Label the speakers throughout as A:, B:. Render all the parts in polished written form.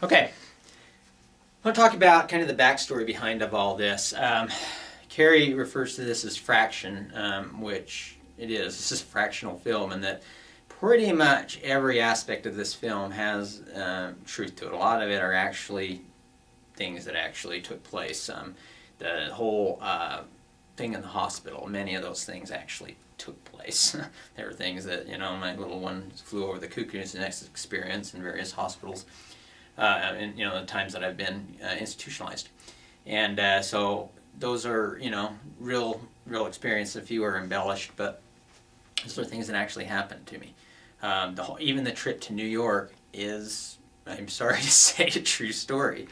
A: Okay, I want to talk about kind of the backstory behind of all this. Carrie refers to this as fraction, which it is. This is a fractional film, and that pretty much every aspect of this film has truth to it. A lot of it are actually things that actually took place. The whole thing in the hospital, many of those things actually took place. There were things that, my little one flew over the cuckoo's nest experience in various hospitals, and, the times that I've been institutionalized. And so those are, real experience. A few are embellished, but those are things that actually happened to me. Even the trip to New York is, I'm sorry to say, a true story.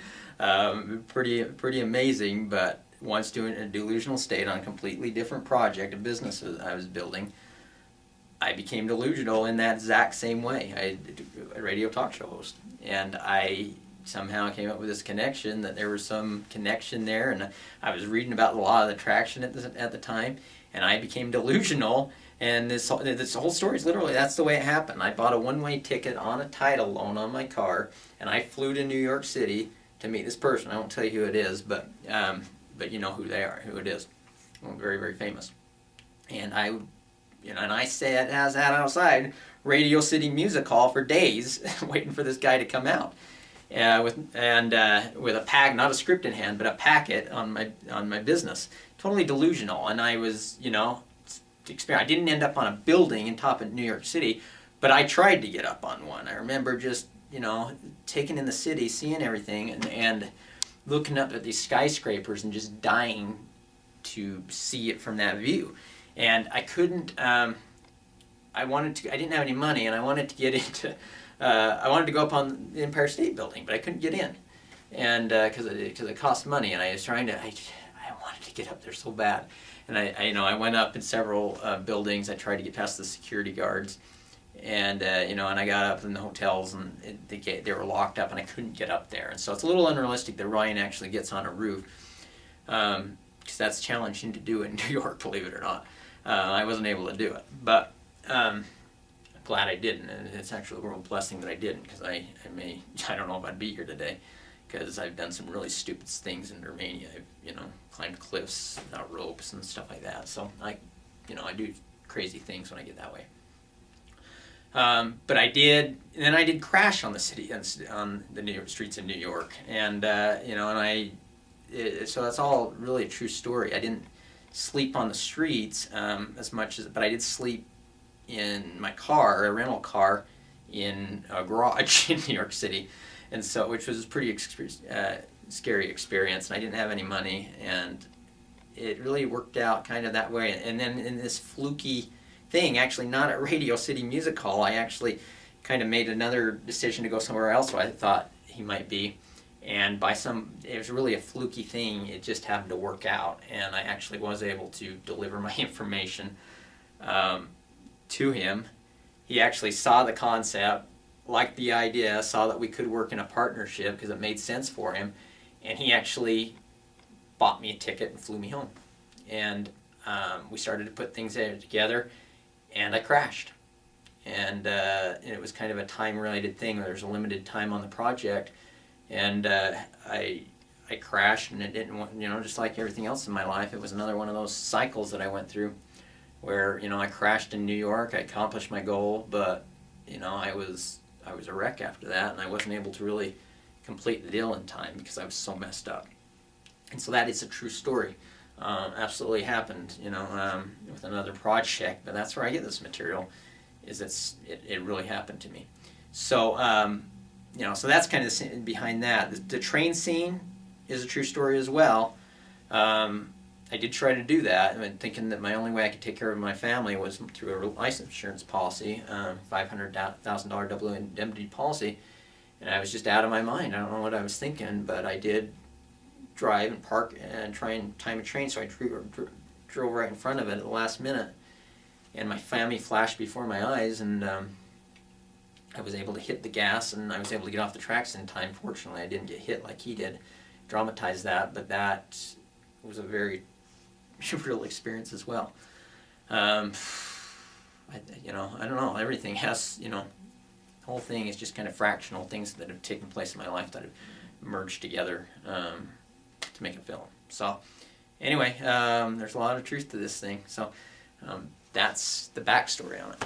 A: Pretty amazing, but once doing a delusional state on a completely different project, a business I was building, I became delusional in that exact same way. I a radio talk show host, and I somehow came up with this connection that there was some connection there, and I was reading about the law of attraction at the time, and I became delusional. And this whole story is literally, that's the way it happened. I bought a one-way ticket on a title loan on my car, and I flew to New York City to meet this person. I won't tell you who it is, but you know who they are, who it is. Very, very famous. And I sat outside Radio City Music Hall for days, waiting for this guy to come out, with a pack, not a script in hand, but a packet on my business. Totally delusional, and I was, I didn't end up on a building in top of New York City, but I tried to get up on one. I remember just, taking in the city, seeing everything, and looking up at these skyscrapers and just dying to see it from that view. And I couldn't, I didn't have any money, and I wanted to get into, I wanted to go up on the Empire State Building, but I couldn't get in. And because it cost money, and I was trying to, I wanted to get up there so bad. And I went up in several buildings. I tried to get past the security guards, and and I got up in the hotels, and they were locked up, and I couldn't get up there. And so it's a little unrealistic that Ryan actually gets on a roof, because that's challenging to do in New York, believe it or not. I wasn't able to do it, but I'm glad I didn't, and it's actually a real blessing that I didn't, because I don't know if I'd be here today, because I've done some really stupid things in Romania. I've climbed cliffs without ropes and stuff like that. So I do crazy things when I get that way. But I did, and then I did crash on the New York streets in New York, and so that's all really a true story. I didn't sleep on the streets as much but I did sleep in my car, a rental car, in a garage in New York City, and so which was a pretty scary experience. And I didn't have any money, and it really worked out kind of that way. And then in this fluky thing, actually not at Radio City Music Hall, I actually kind of made another decision to go somewhere else where I thought he might be. And it was really a fluky thing. It just happened to work out, and I actually was able to deliver my information to him. He actually saw the concept, liked the idea, saw that we could work in a partnership because it made sense for him, and he actually bought me a ticket and flew me home. And we started to put things together, and I crashed. And it was kind of a time-related thing. There was a limited time on the project, and I crashed, and it didn't, just like everything else in my life, it was another one of those cycles that I went through where, I crashed in New York. I accomplished my goal, but, I was a wreck after that, and I wasn't able to really complete the deal in time because I was so messed up. And so that is a true story. Absolutely happened, with another project, but that's where I get this material, it really happened to me. So, so that's kind of the behind that. The train scene is a true story as well. I did try to do that, thinking that my only way I could take care of my family was through a life insurance policy, $500,000 double indemnity policy, and I was just out of my mind. I don't know what I was thinking, but I did drive and park and try and time a train, so I drove right in front of it at the last minute, and my family flashed before my eyes, and I was able to hit the gas, and I was able to get off the tracks in time. Fortunately, I didn't get hit like he did. Dramatized that, but that was a very real experience as well. I don't know. Everything has, whole thing is just kind of fractional things that have taken place in my life that have merged together to make a film. So anyway, there's a lot of truth to this thing. So that's the backstory on it.